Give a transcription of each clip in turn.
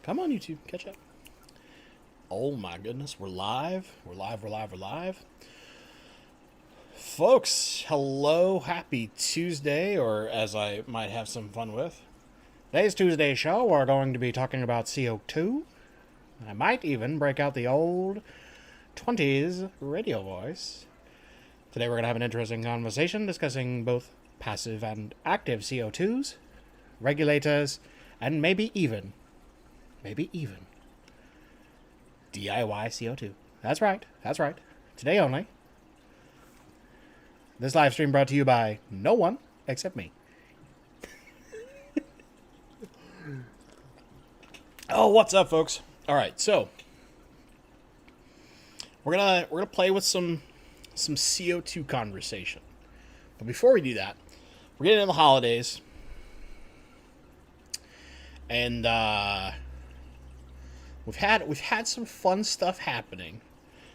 Come on, YouTube, catch up. Oh my goodness, we're live. We're live. Folks, hello, happy Tuesday, or as I might have some fun with. Today's Tuesday show, we're going to be talking about CO2. I might even break out the old 20s radio voice. Today we're going to have an interesting conversation discussing both passive and active CO2s, regulators, and maybe even DIY CO2. That's right. Today only. This live stream brought to you by no one except me. Oh, what's up, folks? All right, so we're gonna play with some CO2 conversation. But before we do that, we're getting into the holidays, and we've had some fun stuff happening.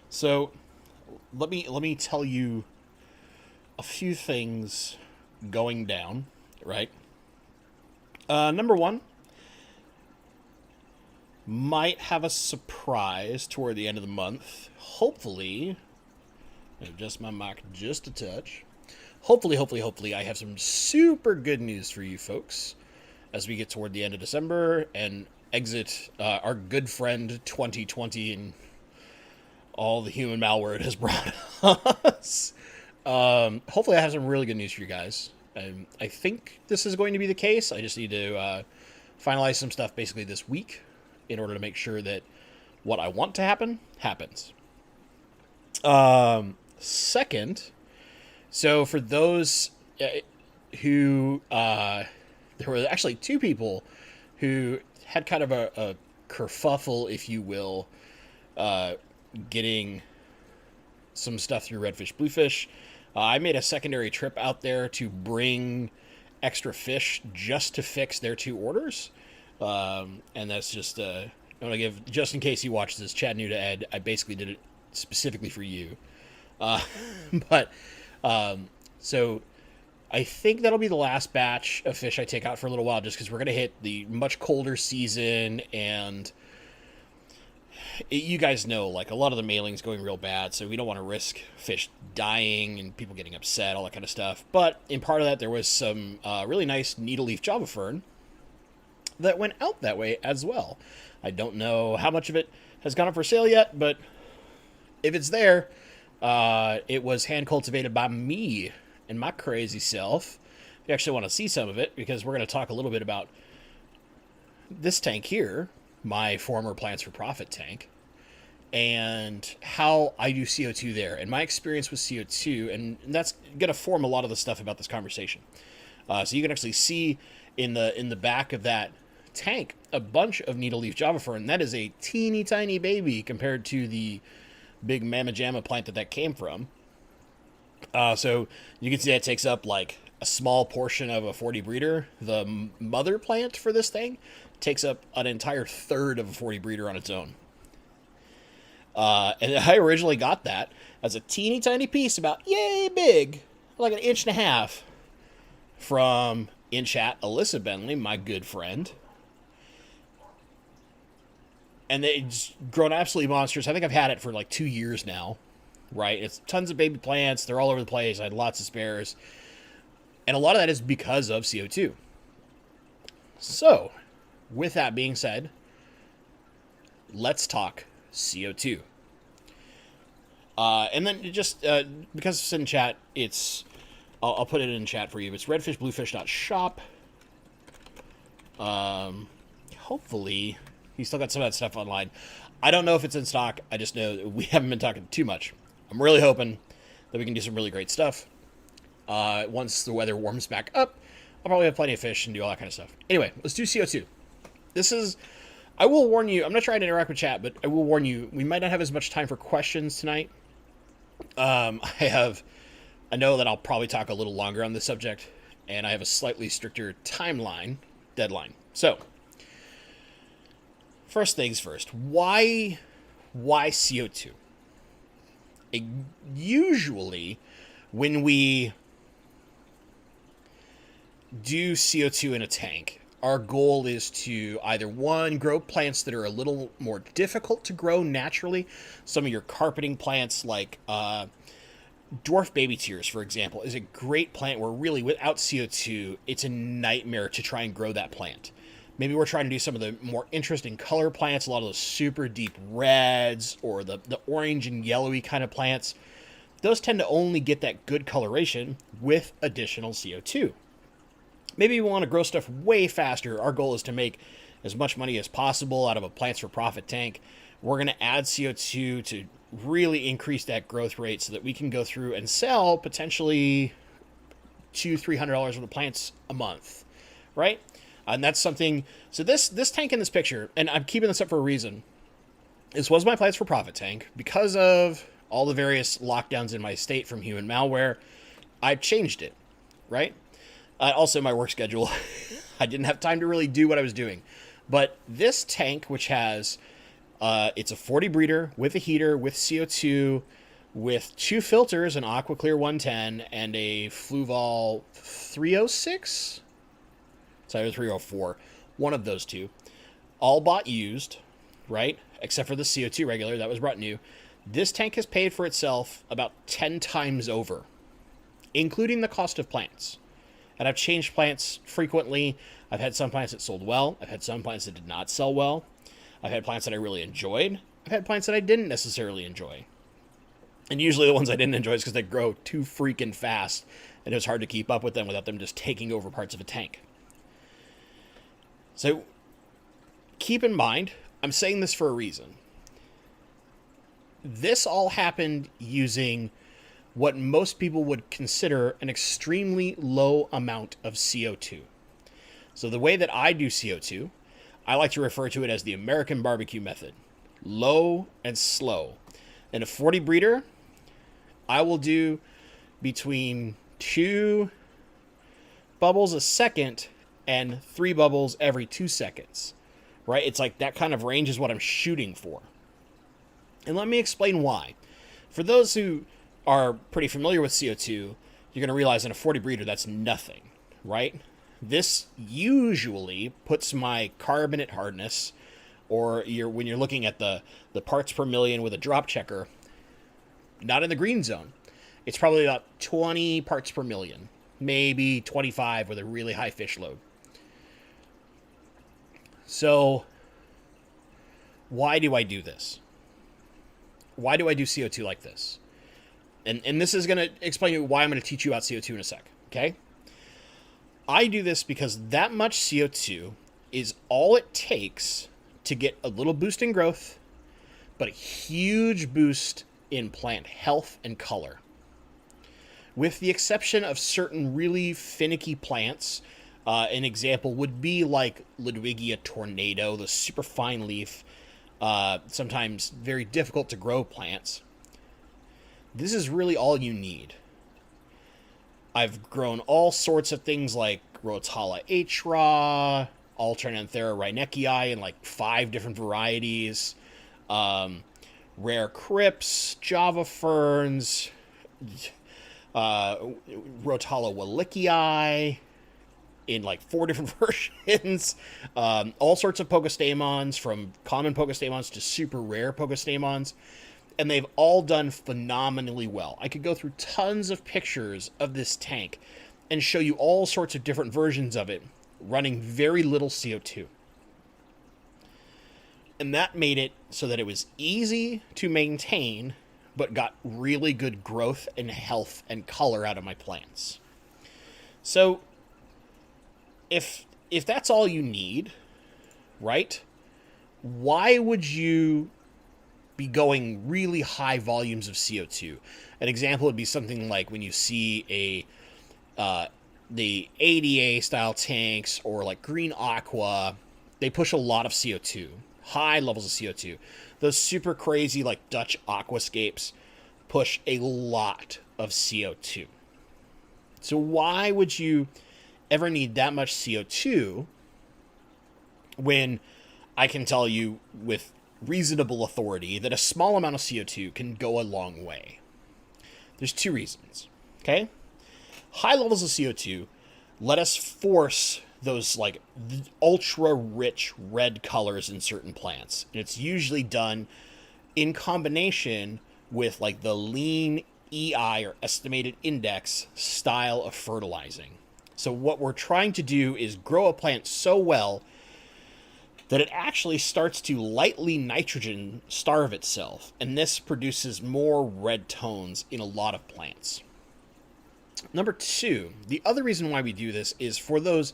So let me tell you a few things going down, right? Number one, might have a surprise toward the end of the month. Hopefully, adjust my mic just a touch. Hopefully, I have some super good news for you folks as we get toward the end of December and exit our good friend 2020 and all the human malware it has brought us. Hopefully I have some really good news for you guys. I think this is going to be the case. I just need to finalize some stuff basically this week in order to make sure that what I want to happen happens. Second, so for those who there were actually two people who had kind of a kerfuffle, if you will, getting some stuff through Redfish Bluefish. I made a secondary trip out there to bring extra fish just to fix their two orders. And that's just, I want to give, just in case you watch this, Chad New to Ed, I basically did it specifically for you. So I think that'll be the last batch of fish I take out for a little while, just because we're going to hit the much colder season, and you guys know, like, a lot of the mailing's going real bad, so we don't want to risk fish dying and people getting upset, all that kind of stuff. But in part of that, there was some really nice needle-leaf java fern that went out that way as well. I don't know how much of it has gone up for sale yet, but if it's there, it was hand-cultivated by me and my crazy self. If you actually want to see some of it, because we're going to talk a little bit about this tank here, my former Plants for Profit tank, and how I do CO2 there, and my experience with CO2, and that's going to form a lot of the stuff about this conversation. So you can actually see in the back of that tank a bunch of needle-leaf java fern. That is a teeny tiny baby compared to the big mamma jamma plant that came from. So you can see that takes up like a small portion of a 40 breeder. The mother plant for this thing takes up an entire third of a 40 breeder on its own. And I originally got that as a teeny tiny piece, about yay big, like an inch and a half, from in chat Alyssa Bentley, my good friend. And it's grown absolutely monstrous. I think I've had it for like 2 years now, right? It's tons of baby plants. They're all over the place. I had lots of spares. And a lot of that is because of CO2. So, with that being said, let's talk CO2. And then just, because it's in chat, I'll put it in chat for you. It's redfishbluefish.shop. Hopefully he's still got some of that stuff online. I don't know if it's in stock. I just know that we haven't been talking too much. I'm really hoping that we can do some really great stuff. Once the weather warms back up, I'll probably have plenty of fish and do all that kind of stuff. Anyway, let's do CO2. I will warn you, I'm not trying to interact with chat, but I will warn you, we might not have as much time for questions tonight. I know that I'll probably talk a little longer on this subject, and I have a slightly stricter deadline. So, first things first, why CO2? Usually, when we do CO2 in a tank, our goal is to either one, grow plants that are a little more difficult to grow naturally. Some of your carpeting plants like dwarf baby tears, for example, is a great plant where really without CO2, it's a nightmare to try and grow that plant. Maybe we're trying to do some of the more interesting color plants, a lot of those super deep reds or the orange and yellowy kind of plants. Those tend to only get that good coloration with additional CO2. Maybe we want to grow stuff way faster. Our goal is to make as much money as possible out of a plants for profit tank. We're going to add CO2 to really increase that growth rate so that we can go through and sell potentially $200-300 worth of plants a month, right? And that's something. So this tank in this picture, and I'm keeping this up for a reason. This was my plants for profit tank because of all the various lockdowns in my state from human malware. I've changed it, right? Also, my work schedule. I didn't have time to really do what I was doing. But this tank, which has, it's a 40 breeder with a heater, with CO2, with 2 filters, an AquaClear 110 and a Fluval 306? Sorry, 304. One of those two. All bought used, right? Except for the CO2 regular, that was brought new. This tank has paid for itself about 10 times over, including the cost of plants. And I've changed plants frequently. I've had some plants that sold well. I've had some plants that did not sell well. I've had plants that I really enjoyed. I've had plants that I didn't necessarily enjoy. And usually the ones I didn't enjoy is because they grow too freaking fast, and it was hard to keep up with them without them just taking over parts of a tank. So keep in mind, I'm saying this for a reason. This all happened using what most people would consider an extremely low amount of CO2. So the way that I do CO2, I like to refer to it as the American barbecue method. Low and slow. In a 40 breeder, I will do between 2 bubbles a second and 3 bubbles every 2 seconds, right? It's like that kind of range is what I'm shooting for. And let me explain why. For those who are pretty familiar with CO2, you're going to realize in a 40 breeder, that's nothing, right? This usually puts my carbonate hardness, or when you're looking at the parts per million with a drop checker, not in the green zone. It's probably about 20 parts per million, maybe 25 with a really high fish load. So why do I do this? Why do I do CO2 like this? And this is going to explain to you why I'm going to teach you about CO2 in a sec, okay? I do this because that much CO2 is all it takes to get a little boost in growth, but a huge boost in plant health and color. With the exception of certain really finicky plants, an example would be like Ludwigia tornado, the super fine leaf, sometimes very difficult to grow plants. This is really all you need. I've grown all sorts of things like Rotala H-Raw, Alternanthera reinekii in like 5 different varieties, rare crypts, Java ferns, Rotala wallichii in like 4 different versions, all sorts of Pokestamons, from common Pokestamons to super rare Pokestamons, and they've all done phenomenally well. I could go through tons of pictures of this tank and show you all sorts of different versions of it running very little CO2. And that made it so that it was easy to maintain, but got really good growth and health and color out of my plants. So if that's all you need, right? Why would you be going really high volumes of CO2? An example would be something like when you see the ADA style tanks or like green aqua, they push a lot of CO2, high levels of CO2. Those super crazy like Dutch aquascapes push a lot of CO2. So why would you ever need that much CO2 when I can tell you with reasonable authority that a small amount of CO2 can go a long way? There's 2 reasons, okay? High levels of CO2 let us force those like ultra rich red colors in certain plants. And it's usually done in combination with like the lean EI or estimated index style of fertilizing. So what we're trying to do is grow a plant so well that it actually starts to lightly nitrogen starve itself, and this produces more red tones in a lot of plants. Number two, the other reason why we do this is for those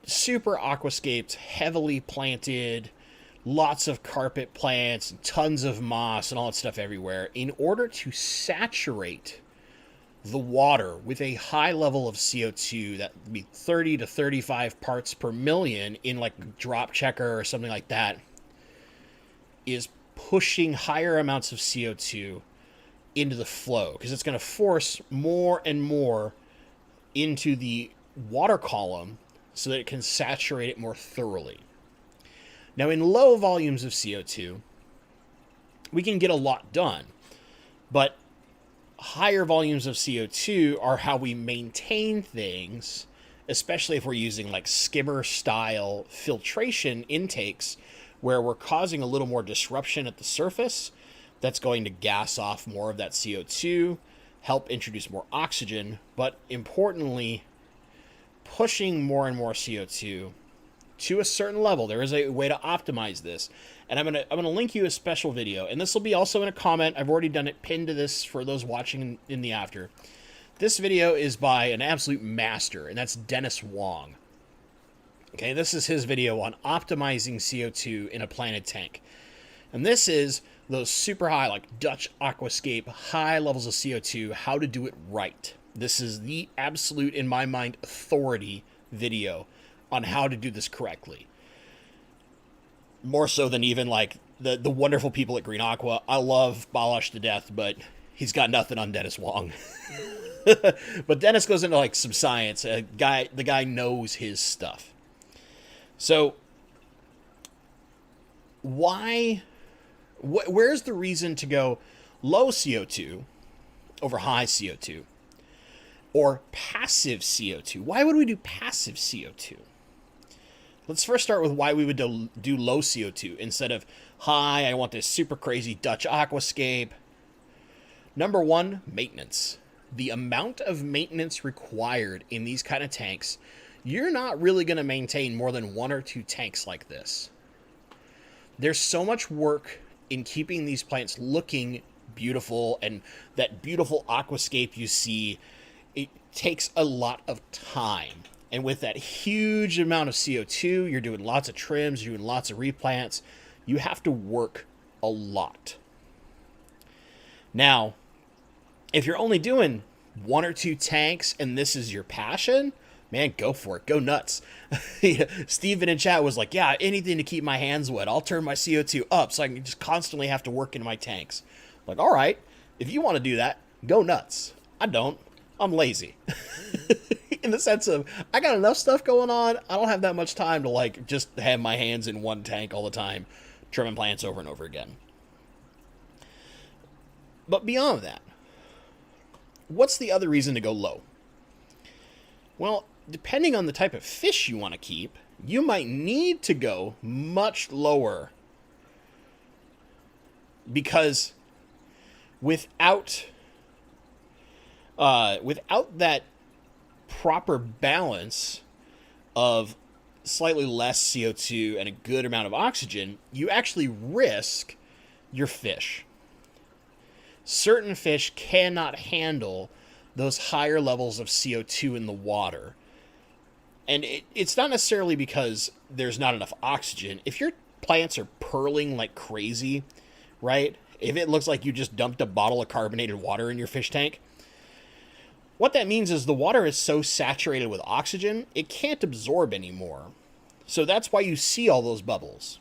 super aquascapes, heavily planted, lots of carpet plants, tons of moss and all that stuff everywhere. In order to saturate the water with a high level of CO2, that would be 30 to 35 parts per million in like a drop checker or something like that, is pushing higher amounts of CO2 into the flow, because it's going to force more and more into the water column so that it can saturate it more thoroughly. Now, in low volumes of CO2, we can get a lot done, but higher volumes of CO2 are how we maintain things, especially if we're using like skimmer style filtration intakes where we're causing a little more disruption at the surface. That's going to gas off more of that CO2, help introduce more oxygen, but importantly, pushing more and more CO2 to a certain level. There is a way to optimize this, and I'm gonna link you a special video, and this will be also in a comment. I've already done it pinned to this for those watching in the after. This video is by an absolute master, and that's Dennis Wong. Okay, this is his video on optimizing CO2 in a planted tank, and this is those super high, like Dutch aquascape, high levels of CO2, how to do it right. This is the absolute, in my mind, authority video on how to do this correctly. More so than even like the wonderful people at Green Aqua. I love Balash to death, but he's got nothing on Dennis Wong. But Dennis goes into like some science. The guy knows his stuff. So where's the reason to go low CO2 over high CO2 or passive CO2? Why would we do passive CO2? Let's first start with why we would do low CO2 instead of high. I want this super crazy Dutch aquascape. Number one, maintenance. The amount of maintenance required in these kind of tanks, you're not really going to maintain more than 1 or 2 tanks like this. There's so much work in keeping these plants looking beautiful, and that beautiful aquascape you see, it takes a lot of time. And with that huge amount of CO2, you're doing lots of trims, you're doing lots of replants. You have to work a lot. Now, if you're only doing 1 or 2 tanks and this is your passion, man, go for it. Go nuts. Steven in chat was like, yeah, anything to keep my hands wet. I'll turn my CO2 up so I can just constantly have to work into my tanks. Like, all right, if you want to do that, go nuts. I don't. I'm lazy. In the sense of, I got enough stuff going on. I don't have that much time to like just have my hands in one tank all the time, trimming plants over and over again. But beyond that, what's the other reason to go low? Well, depending on the type of fish you want to keep, you might need to go much lower, because without that proper balance of slightly less CO2 and a good amount of oxygen, you actually risk your fish. Certain fish cannot handle those higher levels of CO2 in the water. And it's not necessarily because there's not enough oxygen. If your plants are purling like crazy, right? If it looks like you just dumped a bottle of carbonated water in your fish tank, what that means is the water is so saturated with oxygen, it can't absorb anymore. So that's why you see all those bubbles,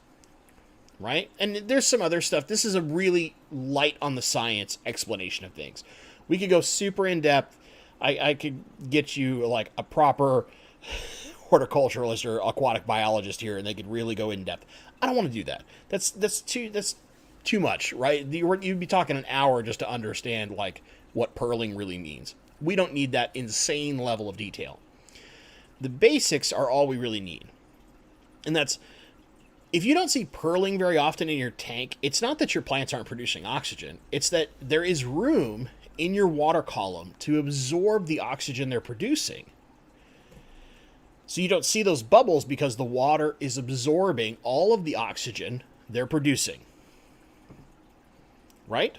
right? And there's some other stuff. This is a really light on the science explanation of things. We could go super in depth. I could get you like a proper horticulturalist or aquatic biologist here, and they could really go in depth. I don't want to do that. That's too much, right? You'd be talking an hour just to understand like what purling really means. We don't need that insane level of detail. The basics are all we really need. And that's, if you don't see purling very often in your tank, it's not that your plants aren't producing oxygen. It's that there is room in your water column to absorb the oxygen they're producing. So you don't see those bubbles because the water is absorbing all of the oxygen they're producing. Right?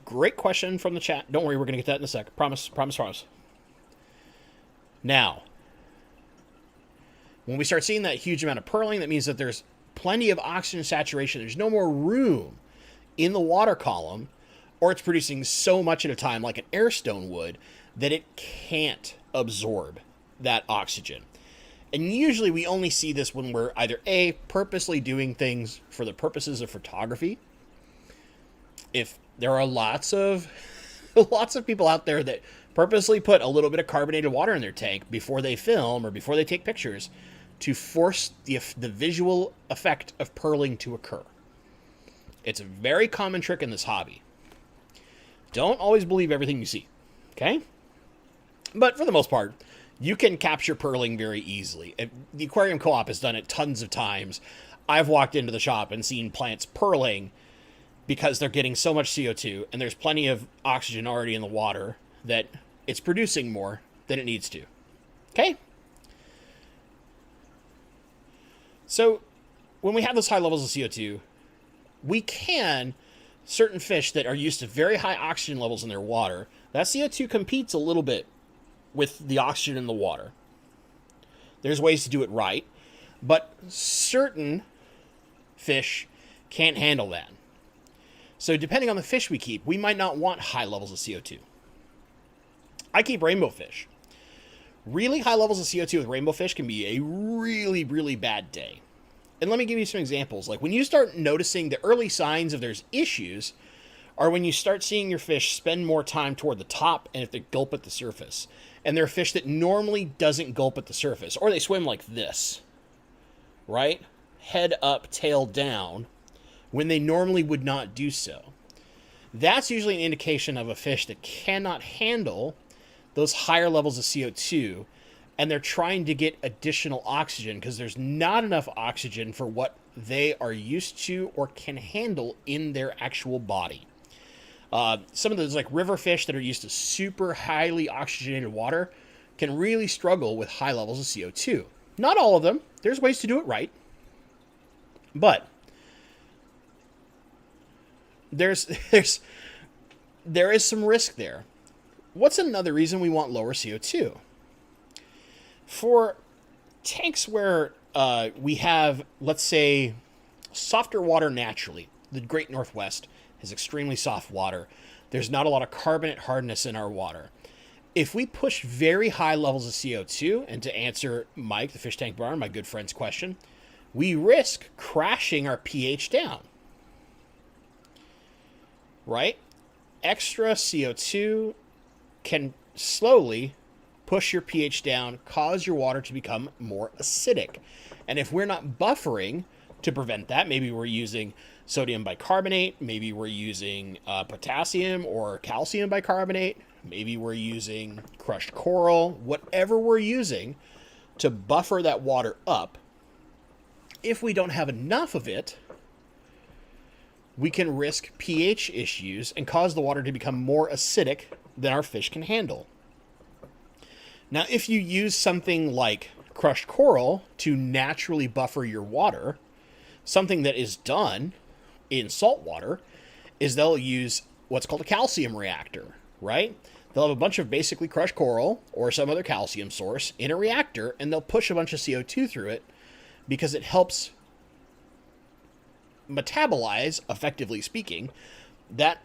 Great question from the chat. Don't worry, we're going to get that in a sec. Promise. Now, when we start seeing that huge amount of purling, that means that there's plenty of oxygen saturation. There's no more room in the water column, or it's producing so much at a time, like an air stone would, that it can't absorb that oxygen. And usually we only see this when we're either A, purposely doing things for the purposes of photography. If there are lots of people out there that purposely put a little bit of carbonated water in their tank before they film or before they take pictures to force the visual effect of purling to occur. It's a very common trick in this hobby. Don't always believe everything you see, okay? But for the most part, you can capture purling very easily. The Aquarium Co-op has done it tons of times. I've walked into the shop and seen plants purling because they're getting so much CO2, and there's plenty of oxygen already in the water that it's producing more than it needs to. Okay? So when we have those high levels of CO2, we can, certain fish that are used to very high oxygen levels in their water, that CO2 competes a little bit with the oxygen in the water. There's ways to do it right, but certain fish can't handle that. So depending on the fish we keep, we might not want high levels of CO2. I keep rainbow fish. Really high levels of CO2 with rainbow fish can be a really, really bad day. And let me give you some examples. Like when you start noticing the early signs of there's issues are when you start seeing your fish spend more time toward the top and if they gulp at the surface. And they're fish that normally doesn't gulp at the surface. Or they swim like this, right? Head up, tail down, when they normally would not do so. That's usually an indication of a fish that cannot handle those higher levels of CO2, and they're trying to get additional oxygen because there's not enough oxygen for what they are used to or can handle in their actual body. Some of those like river fish that are used to super highly oxygenated water can really struggle with high levels of CO2. Not all of them. There's ways to do it right. But there is some risk there. What's another reason we want lower CO2? For tanks where we have, let's say, softer water naturally, the Great Northwest has extremely soft water. There's not a lot of carbonate hardness in our water. If we push very high levels of CO2, and to answer Mike, the Fish Tank Barn, my good friend's question, we risk crashing our pH down. Right? Extra CO2 can slowly push your pH down, cause your water to become more acidic. And if we're not buffering to prevent that, maybe we're using sodium bicarbonate, maybe we're using potassium or calcium bicarbonate, maybe we're using crushed coral, whatever we're using to buffer that water up, if we don't have enough of it, we can risk pH issues and cause the water to become more acidic than our fish can handle. Now, if you use something like crushed coral to naturally buffer your water, something that is done in salt water is they'll use what's called a calcium reactor, right? They'll have a bunch of basically crushed coral or some other calcium source in a reactor, and they'll push a bunch of CO2 through it because it helps metabolize, effectively speaking, that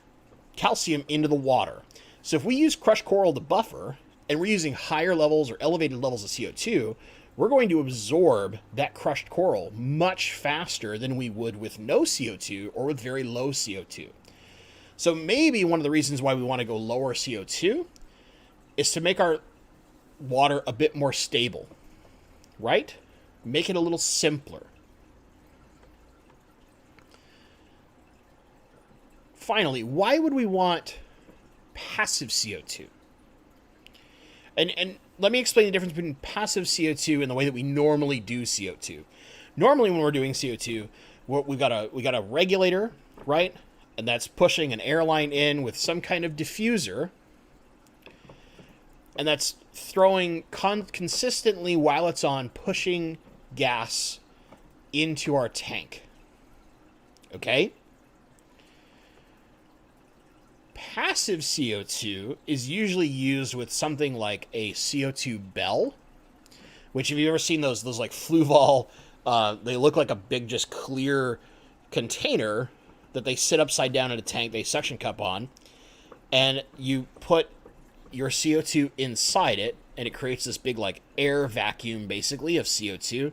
calcium into the water. So if we use crushed coral to buffer, and we're using higher levels or elevated levels of CO2, we're going to absorb that crushed coral much faster than we would with no CO2 or with very low CO2. So maybe one of the reasons why we want to go lower CO2 is to make our water a bit more stable, right? Make it a little simpler. Finally, why would we want passive CO2? And let me explain the difference between passive CO2 and the way that we normally do CO2. Normally, when we're doing CO2, we got a regulator, right? And that's pushing an air line in with some kind of diffuser, and that's throwing consistently while it's on, pushing gas into our tank. Okay? Passive CO2 is usually used with something like a CO2 bell, which, have you ever seen those like Fluval, they look like a big just clear container that they sit upside down in a tank, they suction cup on, and you put your CO2 inside it, and it creates this big like air vacuum basically of CO2.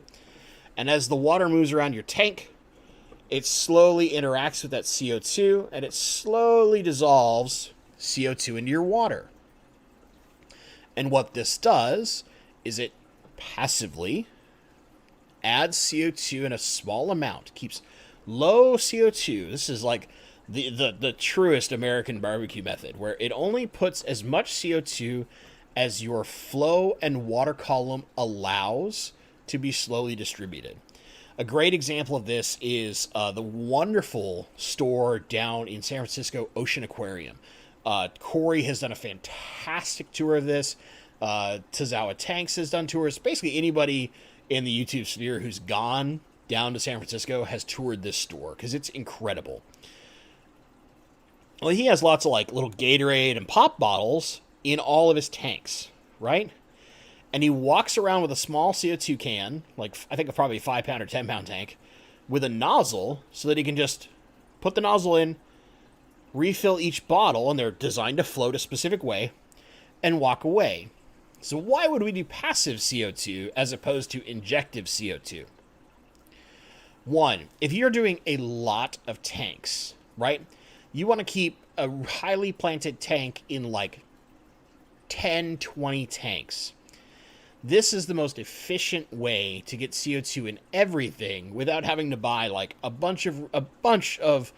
And as the water moves around your tank, it slowly interacts with that CO2, and it slowly dissolves CO2 into your water. And what this does is it passively adds CO2 in a small amount, keeps low CO2. This is like the truest American barbecue method, where it only puts as much CO2 as your flow and water column allows to be slowly distributed. A great example of this is the wonderful store down in San Francisco, Ocean Aquarium. Corey has done a fantastic tour of this. Tazawa Tanks has done tours. Basically, anybody in the YouTube sphere who's gone down to San Francisco has toured this store because it's incredible. Well, he has lots of like little Gatorade and pop bottles in all of his tanks, right? And he walks around with a small CO2 can, like I think probably a 5-pound or 10-pound tank, with a nozzle so that he can just put the nozzle in, refill each bottle, and they're designed to float a specific way, and walk away. So why would we do passive CO2 as opposed to injective CO2? One, if you're doing a lot of tanks, right, you want to keep a highly planted tank in like 10, 20 tanks. This is the most efficient way to get CO2 in everything without having to buy like a bunch of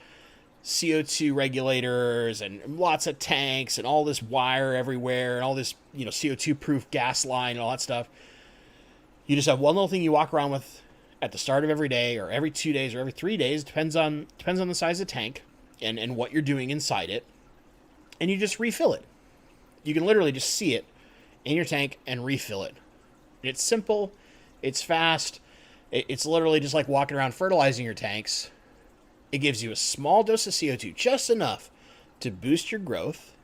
CO2 regulators and lots of tanks and all this wire everywhere and all this, CO2 proof gas line and all that stuff. You just have one little thing you walk around with at the start of every day, or every 2 days, or every 3 days, depends on the size of the tank and what you're doing inside it. And you just refill it. You can literally just see it in your tank and refill it. It's simple, it's fast, it's literally just like walking around fertilizing your tanks. It gives you a small dose of CO2, just enough to boost your growth,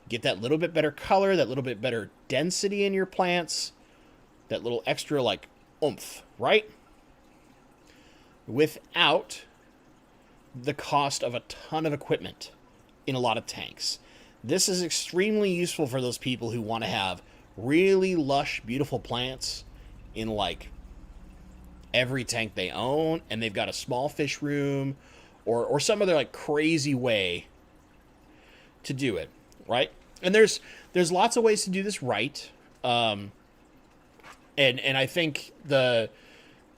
get that little bit better color, that little bit better density in your plants, that little extra like oomph, right? Without the cost of a ton of equipment in a lot of tanks. This is extremely useful for those people who want to have really lush, beautiful plants in like every tank they own, and they've got a small fish room or some other like crazy way to do it, right? And there's lots of ways to do this right. And I think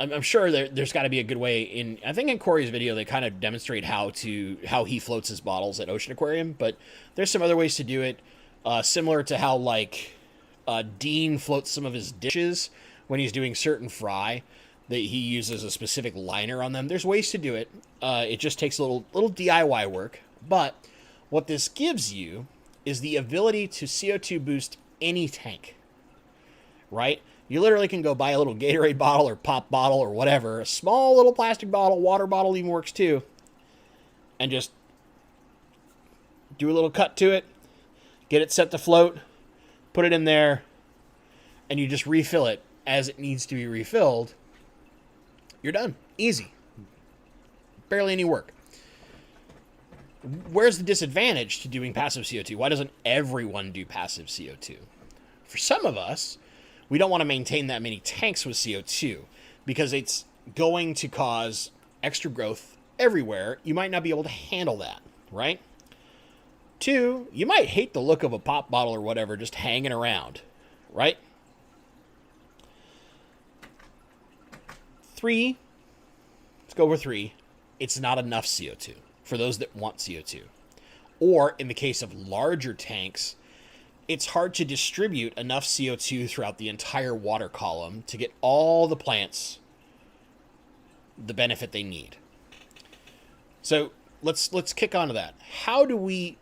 I'm sure there's got to be a good way I think in Corey's video they kind of demonstrate how he floats his bottles at Ocean Aquarium, but there's some other ways to do it, similar to how like Dean floats some of his dishes when he's doing certain fry, that he uses a specific liner on them. There's ways to do it. It just takes a little DIY work. But what this gives you is the ability to CO2 boost any tank, right? You literally can go buy a little Gatorade bottle or pop bottle or whatever, a small little plastic bottle, water bottle even works too, and just do a little cut to it, get it set to float, put it in there, and you just refill it as it needs to be refilled. You're done. Easy. Barely any work. Where's the disadvantage to doing passive CO2? Why doesn't everyone do passive CO2? For some of us, we don't want to maintain that many tanks with CO2 because it's going to cause extra growth everywhere. You might not be able to handle that, right? 2, you might hate the look of a pop bottle or whatever just hanging around, right? 3, let's go over 3, it's not enough CO2 for those that want CO2. Or in the case of larger tanks, it's hard to distribute enough CO2 throughout the entire water column to get all the plants the benefit they need. So let's kick onto that. How do we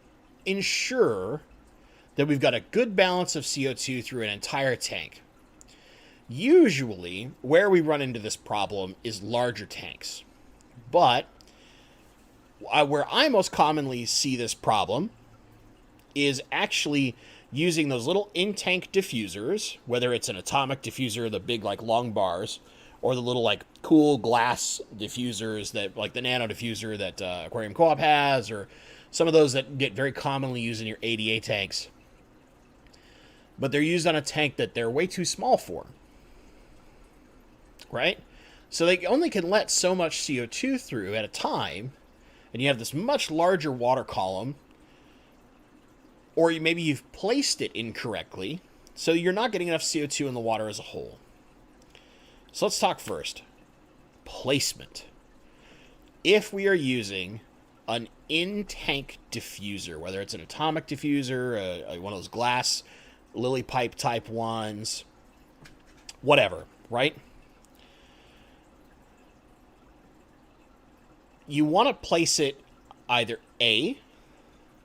ensure that we've got a good balance of CO2 through an entire tank? Usually, where we run into this problem is larger tanks. But where I most commonly see this problem is actually using those little in-tank diffusers, whether it's an atomic diffuser, the big like long bars, or the little like cool glass diffusers that like the nano diffuser that Aquarium Co-op has, or some of those that get very commonly used in your ADA tanks. But they're used on a tank that they're way too small for, right? So they only can let so much CO2 through at a time, and you have this much larger water column, or maybe you've placed it incorrectly, so you're not getting enough CO2 in the water as a whole. So let's talk first. Placement. If we are using an in-tank diffuser, whether it's an atomic diffuser, one of those glass lily pipe type ones, whatever, right? You want to place it either A,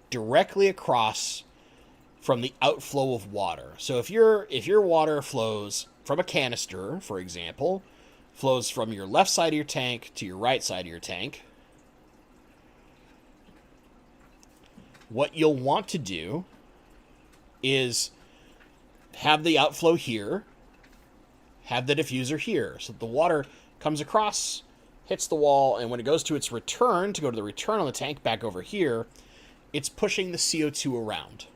directly across from the outflow of water. So if your water flows from a canister, for example, flows from your left side of your tank to your right side of your tank, what you'll want to do is have the outflow here, have the diffuser here, so that the water comes across, hits the wall, and when it goes to its return, to go to the return on the tank back over here, it's pushing the CO2 around.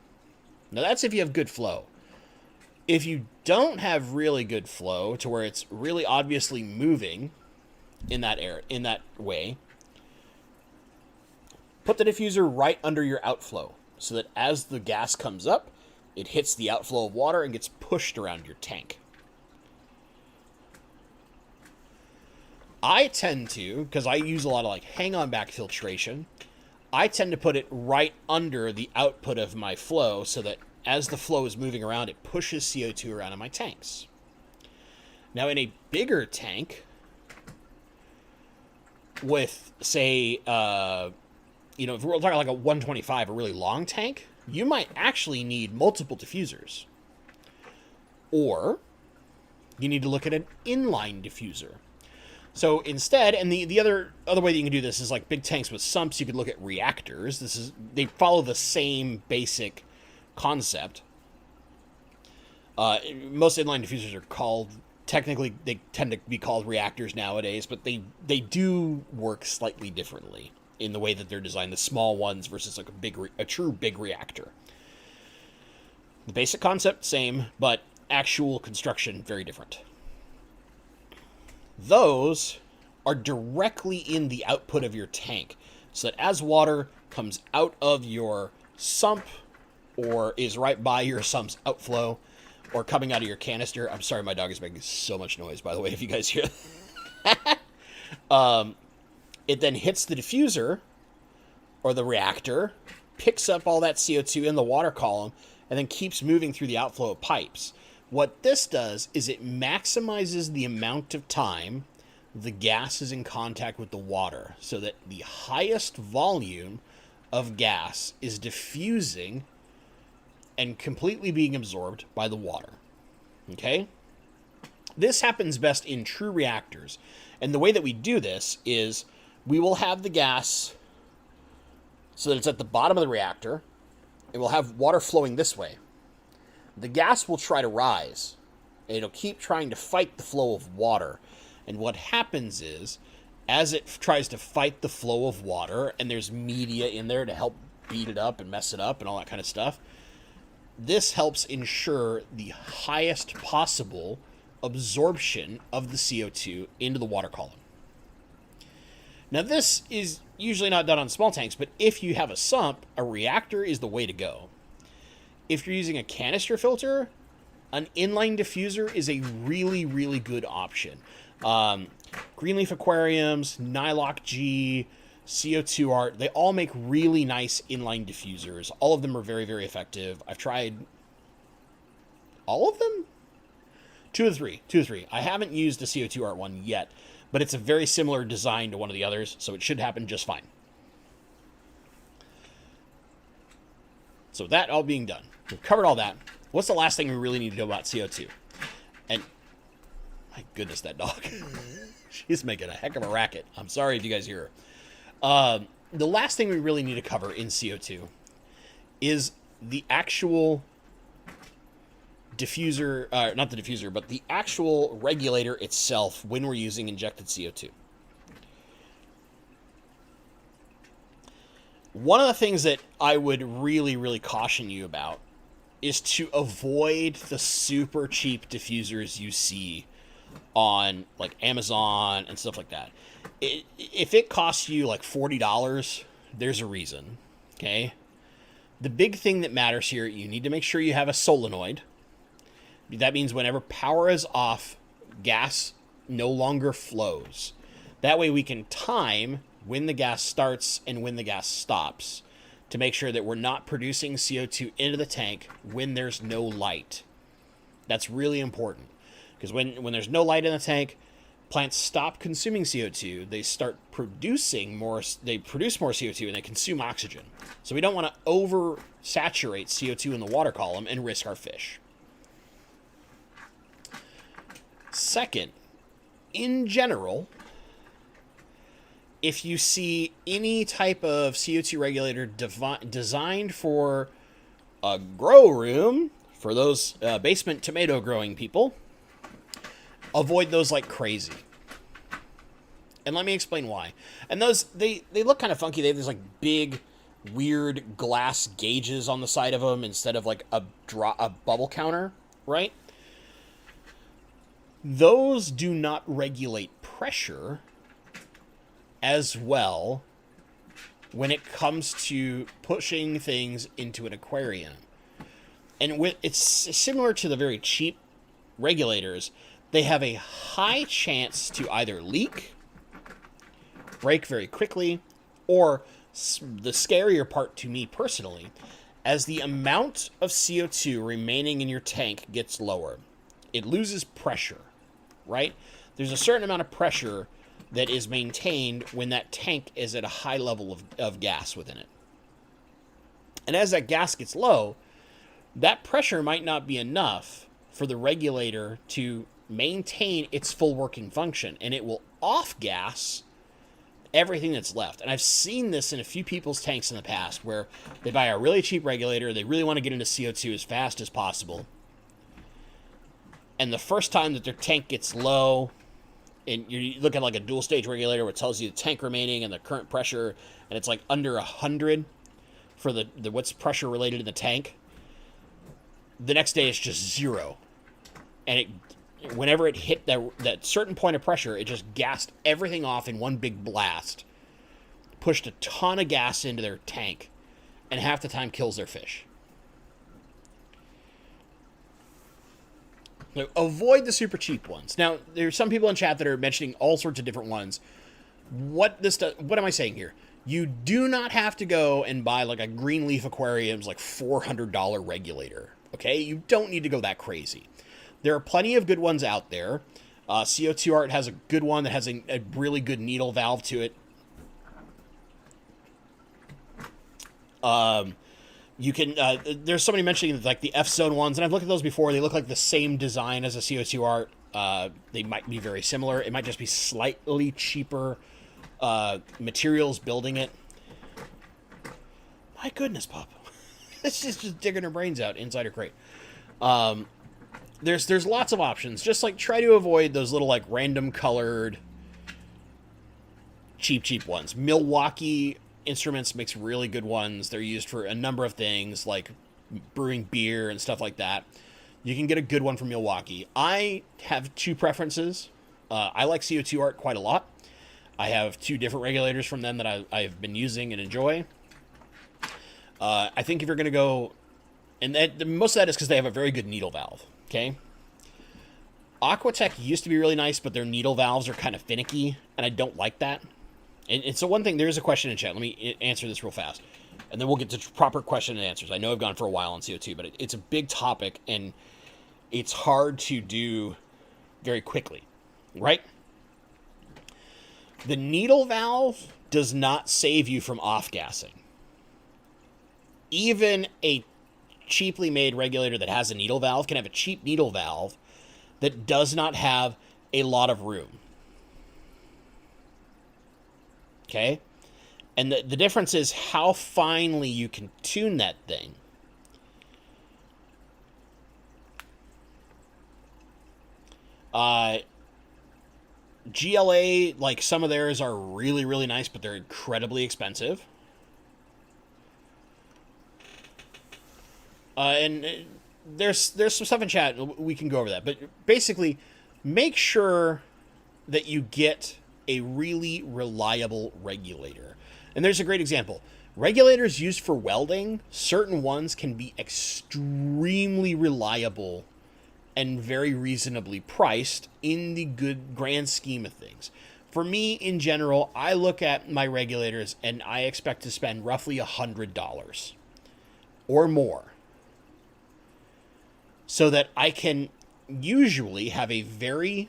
Now that's if you have good flow. If you don't have really good flow to where it's really obviously moving in that way, put the diffuser right under your outflow so that as the gas comes up, it hits the outflow of water and gets pushed around your tank. I tend to, because I use a lot of like hang-on back filtration, I tend to put it right under the output of my flow so that as the flow is moving around, it pushes CO2 around in my tanks. Now, in a bigger tank with, say, if we're talking like a 125, a really long tank, you might actually need multiple diffusers. Or you need to look at an inline diffuser. So instead, and the other way that you can do this is like big tanks with sumps, you could look at reactors. They follow the same basic concept. Most inline diffusers are called, technically they tend to be called reactors nowadays, but they do work slightly differently in the way that they're designed, the small ones versus like a true big reactor. The basic concept, same, but actual construction, very different. Those are directly in the output of your tank, so that as water comes out of your sump or is right by your sump's outflow or coming out of your canister. I'm sorry, my dog is making so much noise, by the way, if you guys hear that. It then hits the diffuser or the reactor, picks up all that CO2 in the water column, and then keeps moving through the outflow of pipes. What this does is it maximizes the amount of time the gas is in contact with the water so that the highest volume of gas is diffusing and completely being absorbed by the water. Okay? This happens best in true reactors. And the way that we do this is we will have the gas so that it's at the bottom of the reactor. It will have water flowing this way. The gas will try to rise. And it'll keep trying to fight the flow of water. And what happens is, as it tries to fight the flow of water, and there's media in there to help beat it up and mess it up and all that kind of stuff, this helps ensure the highest possible absorption of the CO2 into the water column. Now, this is usually not done on small tanks, but if you have a sump, a reactor is the way to go. If you're using a canister filter, an inline diffuser is a really, really good option. Greenleaf Aquariums, Nylock G, CO2 Art, they all make really nice inline diffusers. All of them are very, very effective. I've tried all of them? Two of three. I haven't used a CO2 art one yet, but it's a very similar design to one of the others, so it should happen just fine. So that all being done, we've covered all that. What's the last thing we really need to know about CO2? And my goodness, that dog. She's making a heck of a racket. I'm sorry if you guys hear her. The last thing we really need to cover in CO2 is the actual diffuser, not the diffuser, but the actual regulator itself when we're using injected CO2. One of the things that I would really, really caution you about is to avoid the super cheap diffusers you see on like Amazon and stuff like that. If it costs you like $40, there's a reason, okay? The big thing that matters here, you need to make sure you have a solenoid. That means whenever power is off, gas no longer flows. That way we can time when the gas starts and when the gas stops to make sure that we're not producing CO2 into the tank when there's no light. That's really important because when there's no light in the tank, plants stop consuming CO2. They start producing more. They produce more CO2 and they consume oxygen. So we don't want to oversaturate CO2 in the water column and risk our fish. Second, in general, if you see any type of CO2 regulator designed for a grow room, for those basement tomato growing people, avoid those like crazy. And let me explain why. And those, they look kind of funky. They have these like big, weird glass gauges on the side of them instead of like a bubble counter, right? Those do not regulate pressure as well when it comes to pushing things into an aquarium. And it's similar to the very cheap regulators. They have a high chance to either leak, break very quickly, or the scarier part to me personally, as the amount of CO2 remaining in your tank gets lower, it loses pressure, right? There's a certain amount of pressure that is maintained when that tank is at a high level of gas within it. And as that gas gets low, that pressure might not be enough for the regulator to maintain its full working function, and it will off-gas everything that's left. And I've seen this in a few people's tanks in the past where they buy a really cheap regulator, they really want to get into CO2 as fast as possible, and the first time that their tank gets low, and you look at like a dual stage regulator where it tells you the tank remaining and the current pressure, and it's like under 100 for the what's pressure related in the tank. The next day it's just 0, and whenever it hit that certain point of pressure, it just gassed everything off in one big blast, pushed a ton of gas into their tank, and half the time kills their fish. So avoid the super cheap ones. Now, there's some people in chat that are mentioning all sorts of different ones. What am I saying here? You do not have to go and buy like a Greenleaf Aquarium's like $400 regulator. Okay? You don't need to go that crazy. There are plenty of good ones out there. CO2 Art has a good one that has a really good needle valve to it. You can, there's somebody mentioning like the F-Zone ones, and I've looked at those before. They look like the same design as a CO2 Art. They might be very similar. It might just be slightly cheaper materials building it. My goodness, Pop. This is just digging her brains out inside her crate. There's lots of options. Just like try to avoid those little like random colored cheap ones. Milwaukee Instruments makes really good ones. They're used for a number of things like brewing beer and stuff like that. You can get a good one from Milwaukee. I have two preferences. I like CO2 Art quite a lot. I have two different regulators from them that I've been using and enjoy. I think if you're going to go, and most of that is because they have a very good needle valve, okay? Aquatech used to be really nice, but their needle valves are kind of finicky, and I don't like that. And so one thing, there is a question in chat. Let me answer this real fast, and then we'll get to proper question and answers. I know I've gone for a while on CO2, but it's a big topic, and it's hard to do very quickly, right? The needle valve does not save you from off-gassing. Even a cheaply made regulator that has a needle valve can have a cheap needle valve that does not have a lot of room. Okay? And the difference is how finely you can tune that thing. GLA, like some of theirs are really, really nice, but they're incredibly expensive. And there's some stuff in chat. We can go over that. But basically, make sure that you get a really reliable regulator. And there's a great example. Regulators used for welding, certain ones can be extremely reliable and very reasonably priced in the good grand scheme of things. For me, in general, I look at my regulators and I expect to spend roughly $100 or more so that I can usually have a very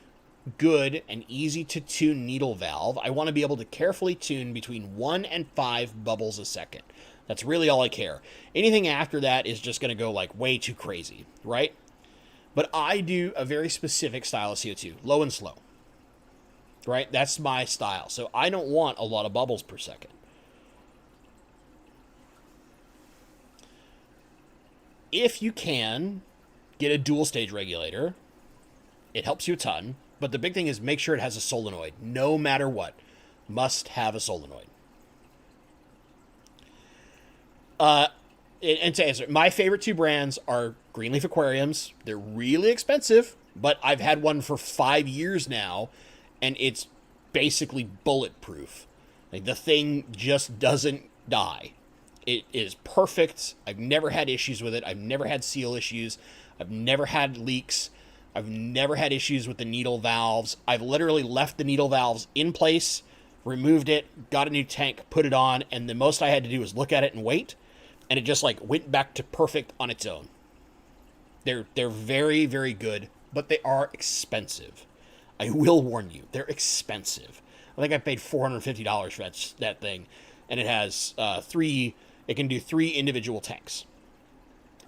good and easy to tune needle valve. I want to be able to carefully tune between 1 and 5 bubbles a second. That's really all I care. Anything after that is just going to go like way too crazy, right? But I do a very specific style of CO2, low and slow, right? That's my style. So I don't want a lot of bubbles per second. If you can get a dual stage regulator, it helps you a ton. But the big thing is make sure it has a solenoid. No matter what, must have a solenoid. And to answer, my favorite two brands are Greenleaf Aquariums. They're really expensive, but I've had one for 5 years now, and it's basically bulletproof. Like, the thing just doesn't die. It is perfect. I've never had issues with it. I've never had seal issues. I've never had leaks. I've never had issues with the needle valves. I've literally left the needle valves in place, removed it, got a new tank, put it on, and the most I had to do was look at it and wait, and it just like went back to perfect on its own. They're very, very good, but they are expensive. I will warn you, they're expensive. I think I paid $450 for that thing, and it has it can do 3 individual tanks.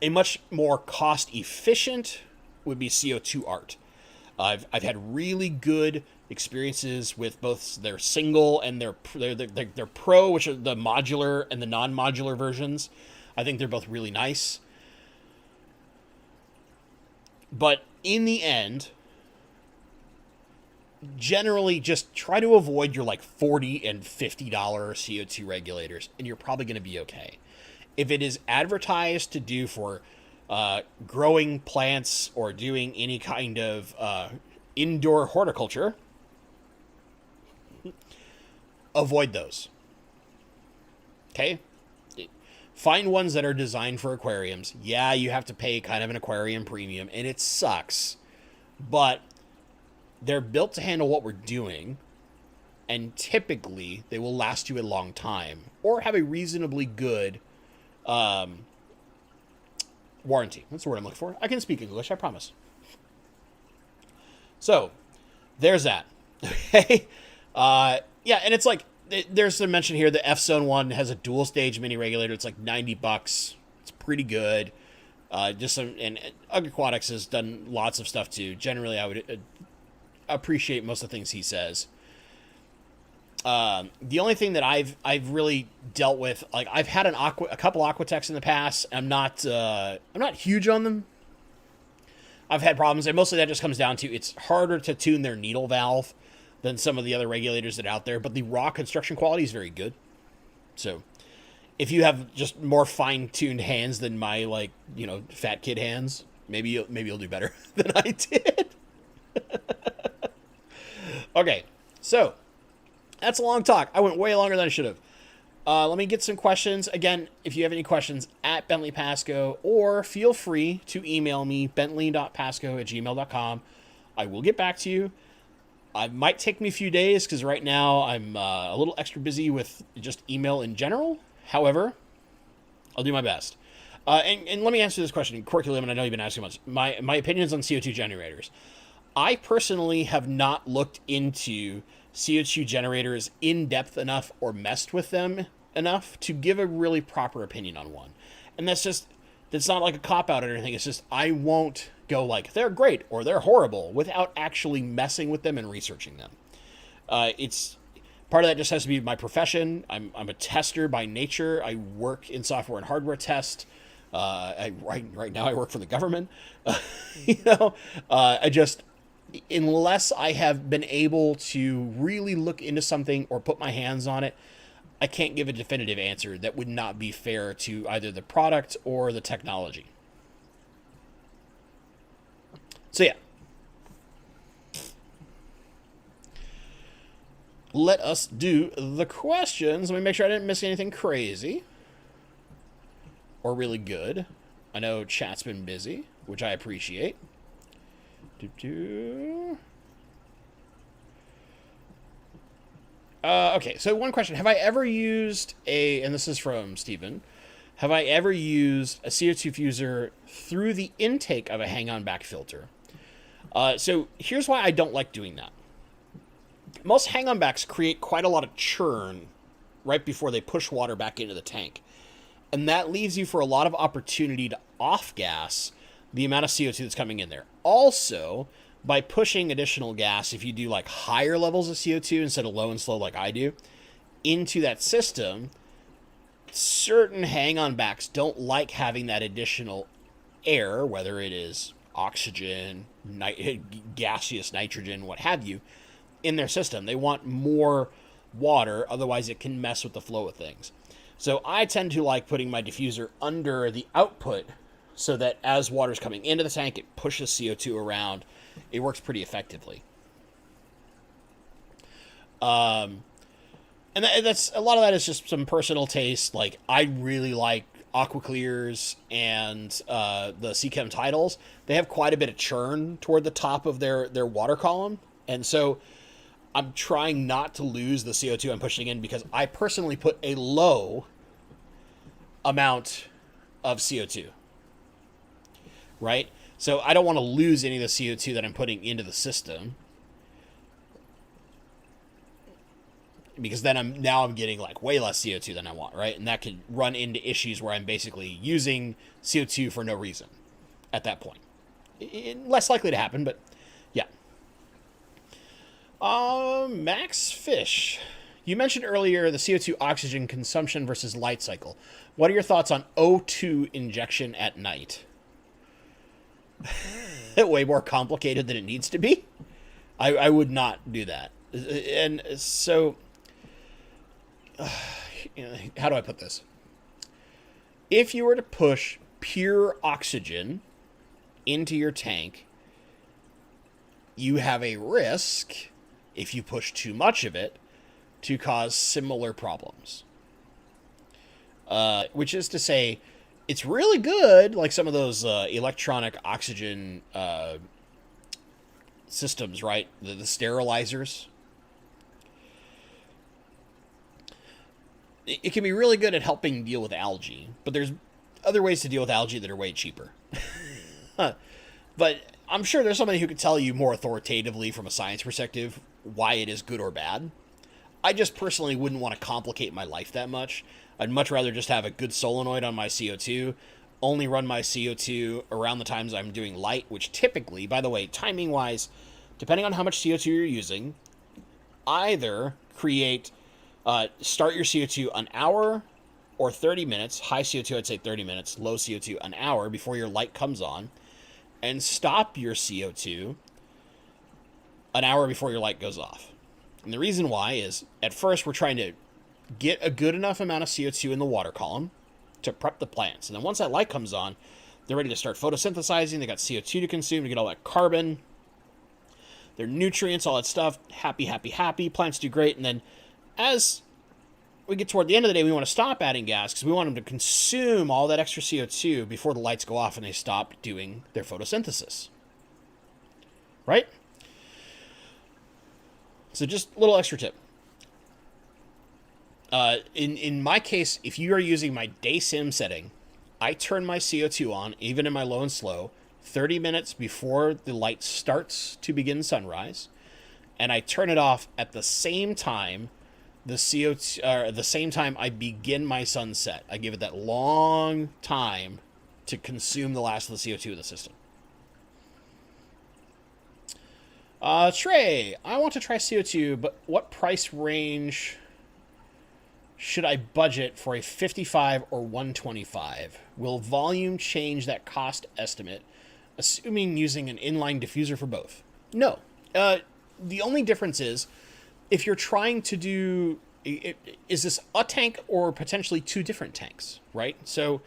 A much more cost-efficient would be CO2 Art. I've had really good experiences with both their single and their pro, which are the modular and the non-modular versions. I think they're both really nice. But in the end, generally just try to avoid your like $40 and $50 CO2 regulators, and you're probably going to be okay. If it is advertised to do for growing plants or doing any kind of indoor horticulture, avoid those. Okay? Find ones that are designed for aquariums. Yeah, you have to pay kind of an aquarium premium, and it sucks. But they're built to handle what we're doing, and typically they will last you a long time or have a reasonably good warranty. That's the word I'm looking for. I can speak English, I promise. So, there's that. Okay? Yeah, and it's like, there's a mention here, the F-Zone one has a dual stage mini regulator. It's like $90. It's pretty good. And Ugg Aquatics has done lots of stuff too. Generally, I would appreciate most of the things he says. The only thing that I've really dealt with, like I've had a couple Aquatechs in the past. I'm not huge on them. I've had problems, and mostly that just comes down to it's harder to tune their needle valve than some of the other regulators that are out there. But the raw construction quality is very good. So if you have just more fine-tuned hands than my fat kid hands, maybe you'll do better than I did. Okay, so that's a long talk. I went way longer than I should have. Let me get some questions. Again, if you have any questions, at Bentley Pasco, or feel free to email me, bentley.pasco@gmail.com. I will get back to you. It might take me a few days because right now I'm a little extra busy with just email in general. However, I'll do my best. And let me answer this question. Curriculum, and I know you've been asking much. My opinions on CO2 generators. I personally have not looked into CO2 generators in depth enough or messed with them enough to give a really proper opinion on one. And that's not like a cop out or anything. It's just I won't go like they're great or they're horrible without actually messing with them and researching them. It's part of that just has to be my profession. I'm a tester by nature. I work in software and hardware test. Right now I work for the government. I just unless I have been able to really look into something or put my hands on it, I can't give a definitive answer that would not be fair to either the product or the technology. So yeah. Let us do the questions. Let me make sure I didn't miss anything crazy or really good. I know chat's been busy, which I appreciate. Okay, so one question. Have I ever used and this is from Steven, have I ever used a CO2 fuser through the intake of a hang-on back filter? So here's why I don't like doing that. Most hang-on backs create quite a lot of churn right before they push water back into the tank. And that leaves you for a lot of opportunity to off-gas the amount of CO2 that's coming in there. Also, by pushing additional gas, if you do like higher levels of CO2 instead of low and slow like I do, into that system, certain hang-on backs don't like having that additional air, whether it is oxygen, gaseous nitrogen, what have you, in their system. They want more water, otherwise it can mess with the flow of things. So I tend to like putting my diffuser under the output so that as water's coming into the tank, it pushes CO2 around. It works pretty effectively. And that's a lot of that is just some personal taste. Like I really like AquaClears and the Seachem Titles. They have quite a bit of churn toward the top of their water column. And so I'm trying not to lose the CO2 I'm pushing in because I personally put a low amount of CO2. Right? So I don't want to lose any of the CO2 that I'm putting into the system. Because then I'm getting like way less CO2 than I want, right? And that could run into issues where I'm basically using CO2 for no reason at that point. Less likely to happen, but yeah. Max Fish. You mentioned earlier the CO2 oxygen consumption versus light cycle. What are your thoughts on O2 injection at night? Way more complicated than it needs to be. I would not do that. And so, how do I put this? If you were to push pure oxygen into your tank, you have a risk, if you push too much of it, to cause similar problems. Which is to say, it's really good, like some of those electronic oxygen systems, right? The sterilizers. It can be really good at helping deal with algae, but there's other ways to deal with algae that are way cheaper. But I'm sure there's somebody who could tell you more authoritatively from a science perspective why it is good or bad. I just personally wouldn't want to complicate my life that much. I'd much rather just have a good solenoid on my CO2, only run my CO2 around the times I'm doing light, which typically, by the way, timing-wise, depending on how much CO2 you're using, either start your CO2 an hour or 30 minutes, high CO2 I'd say 30 minutes, low CO2 an hour before your light comes on, and stop your CO2 an hour before your light goes off. And the reason why is, at first, we're trying to get a good enough amount of CO2 in the water column to prep the plants. And then once that light comes on, they're ready to start photosynthesizing. They got CO2 to consume to get all that carbon, their nutrients, all that stuff. Happy, happy, happy. Plants do great. And then as we get toward the end of the day, we want to stop adding gas because we want them to consume all that extra CO2 before the lights go off and they stop doing their photosynthesis. Right? So just a little extra tip. In my case, if you are using my day sim setting I turn my CO2 on, even in my low and slow, 30 minutes before the light starts to begin sunrise, and I turn it off at the same time the CO2, the same time I begin my sunset. I give it that long time to consume the last of the CO2 in the system. Trey, I want to try CO2, but what price range should I budget for a 55 or 125? Will volume change that cost estimate, assuming using an inline diffuser for both? No. The only difference is if you're trying to do, is this a tank or potentially two different tanks, right? So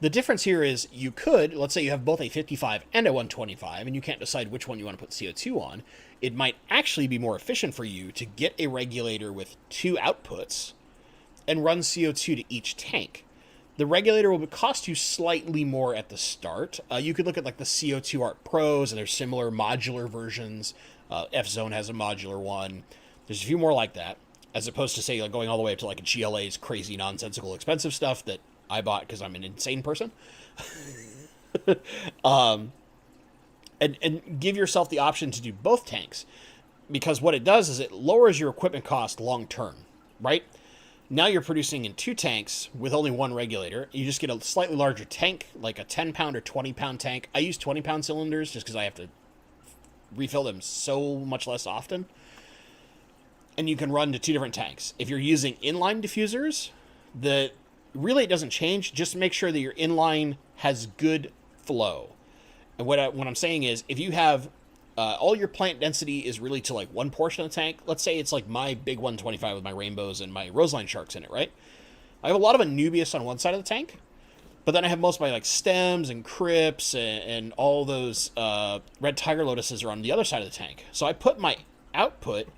the difference here is you could, let's say you have both a 55 and a 125, and you can't decide which one you want to put CO2 on. It might actually be more efficient for you to get a regulator with two outputs and run CO2 to each tank. The regulator will cost you slightly more at the start. You could look at like the CO2 Art Pros, and there's similar modular versions. F-Zone has a modular one. There's a few more like that, as opposed to, say, like going all the way up to like a GLA's crazy, nonsensical, expensive stuff that I bought because I'm an insane person. And give yourself the option to do both tanks, because what it does is it lowers your equipment cost long term, right? Now you're producing in two tanks with only one regulator. You just get a slightly larger tank, like a 10-pound or 20-pound tank. I use 20-pound cylinders just because I have to refill them so much less often. And you can run to two different tanks. If you're using inline diffusers, really it doesn't change. Just make sure that your inline has good flow. And what I'm saying is, if you have all your plant density is really to like one portion of the tank. Let's say it's like my big 125 with my rainbows and my roseline sharks in it, right? I have a lot of Anubias on one side of the tank, but then I have most of my like stems and crypts and all those red tiger lotuses are on the other side of the tank. So I put my output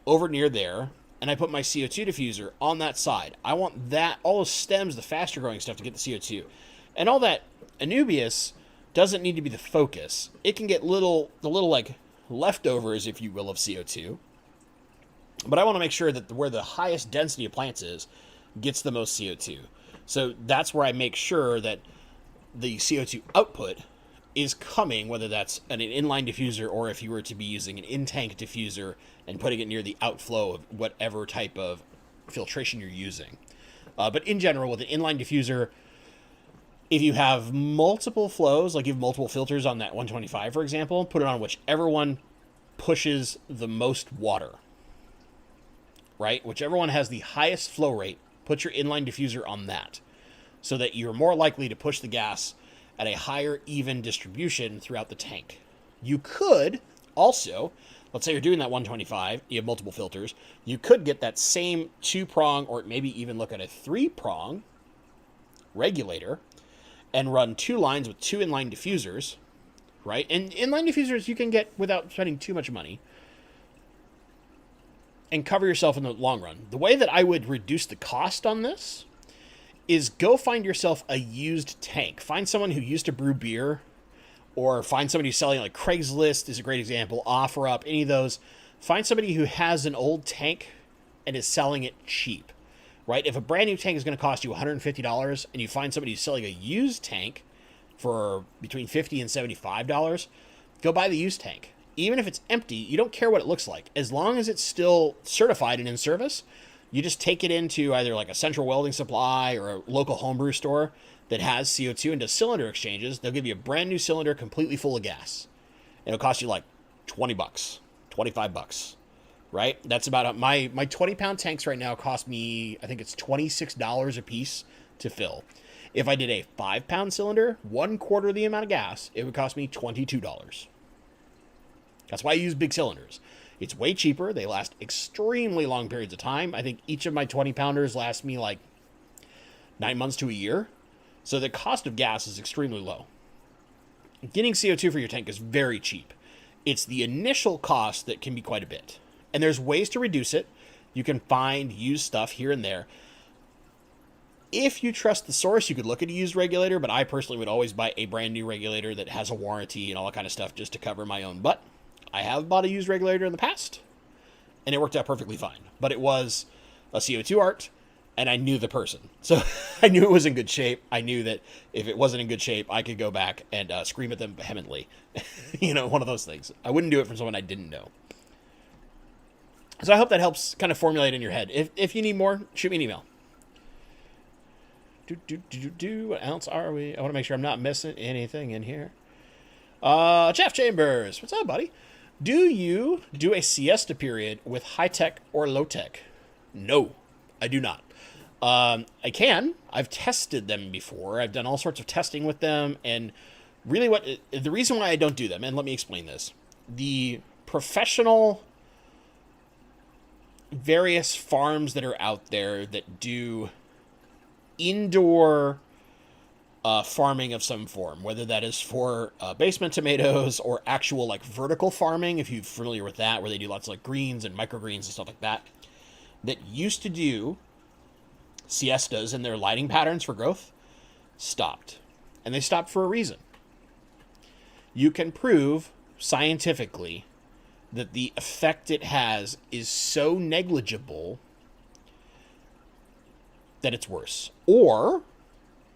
over near there, and I put my CO2 diffuser on that side. I want that, all those stems, the faster growing stuff, to get the CO2. And all that Anubias doesn't need to be the focus. It can get the little like leftovers, if you will, of CO2. But I want to make sure that where the highest density of plants is gets the most CO2. So that's where I make sure that the CO2 output is coming, whether that's an inline diffuser or if you were to be using an in-tank diffuser and putting it near the outflow of whatever type of filtration you're using. But in general, with an inline diffuser, if you have multiple flows, like you have multiple filters on that 125, for example, put it on whichever one pushes the most water, right? Whichever one has the highest flow rate, put your inline diffuser on that, so that you're more likely to push the gas at a higher even distribution throughout the tank. You could also, let's say you're doing that 125, you have multiple filters, you could get that same 2-prong or maybe even look at a 3-prong regulator and run 2 lines with 2 inline diffusers, right? And inline diffusers you can get without spending too much money and cover yourself in the long run. The way that I would reduce the cost on this is go find yourself a used tank. Find someone who used to brew beer, or find somebody who's selling, like Craigslist is a great example, OfferUp, any of those. Find somebody who has an old tank and is selling it cheap, right? If a brand new tank is going to cost you $150 and you find somebody who's selling a used tank for between $50 and $75, go buy the used tank. Even if it's empty, you don't care what it looks like. As long as it's still certified and in service, you just take it into either like a Central Welding Supply or a local homebrew store that has CO2 and does cylinder exchanges. They'll give you a brand new cylinder completely full of gas. It'll cost you like $20, $25, right? That's about my 20-pound tanks right now cost me, I think it's $26 a piece to fill. If I did a 5-pound cylinder, 1/4 the amount of gas, it would cost me $22. That's why I use big cylinders. It's way cheaper. They last extremely long periods of time. I think each of my 20-pounders last me like 9 months to a year. So the cost of gas is extremely low. Getting CO2 for your tank is very cheap. It's the initial cost that can be quite a bit. And there's ways to reduce it. You can find used stuff here and there. If you trust the source, you could look at a used regulator, but I personally would always buy a brand new regulator that has a warranty and all that kind of stuff just to cover my own butt. I have bought a used regulator in the past, and it worked out perfectly fine. But it was a CO2 art, and I knew the person. So I knew it was in good shape. I knew that if it wasn't in good shape, I could go back and scream at them vehemently. One of those things. I wouldn't do it from someone I didn't know. So I hope that helps kind of formulate in your head. If you need more, shoot me an email. What else are we? I want to make sure I'm not missing anything in here. Jeff Chambers. What's up, buddy? Do you do a siesta period with high-tech or low-tech? No, I do not. I can. I've tested them before. I've done all sorts of testing with them. And really the reason why I don't do them, and let me explain this. The professional various farms that are out there that do indoor farming of some form, whether that is for basement tomatoes or actual like vertical farming, if you're familiar with that, where they do lots of like greens and microgreens and stuff like that, that used to do siestas in their lighting patterns for growth, stopped. And they stopped for a reason. You can prove scientifically that the effect it has is so negligible that it's worse. Or,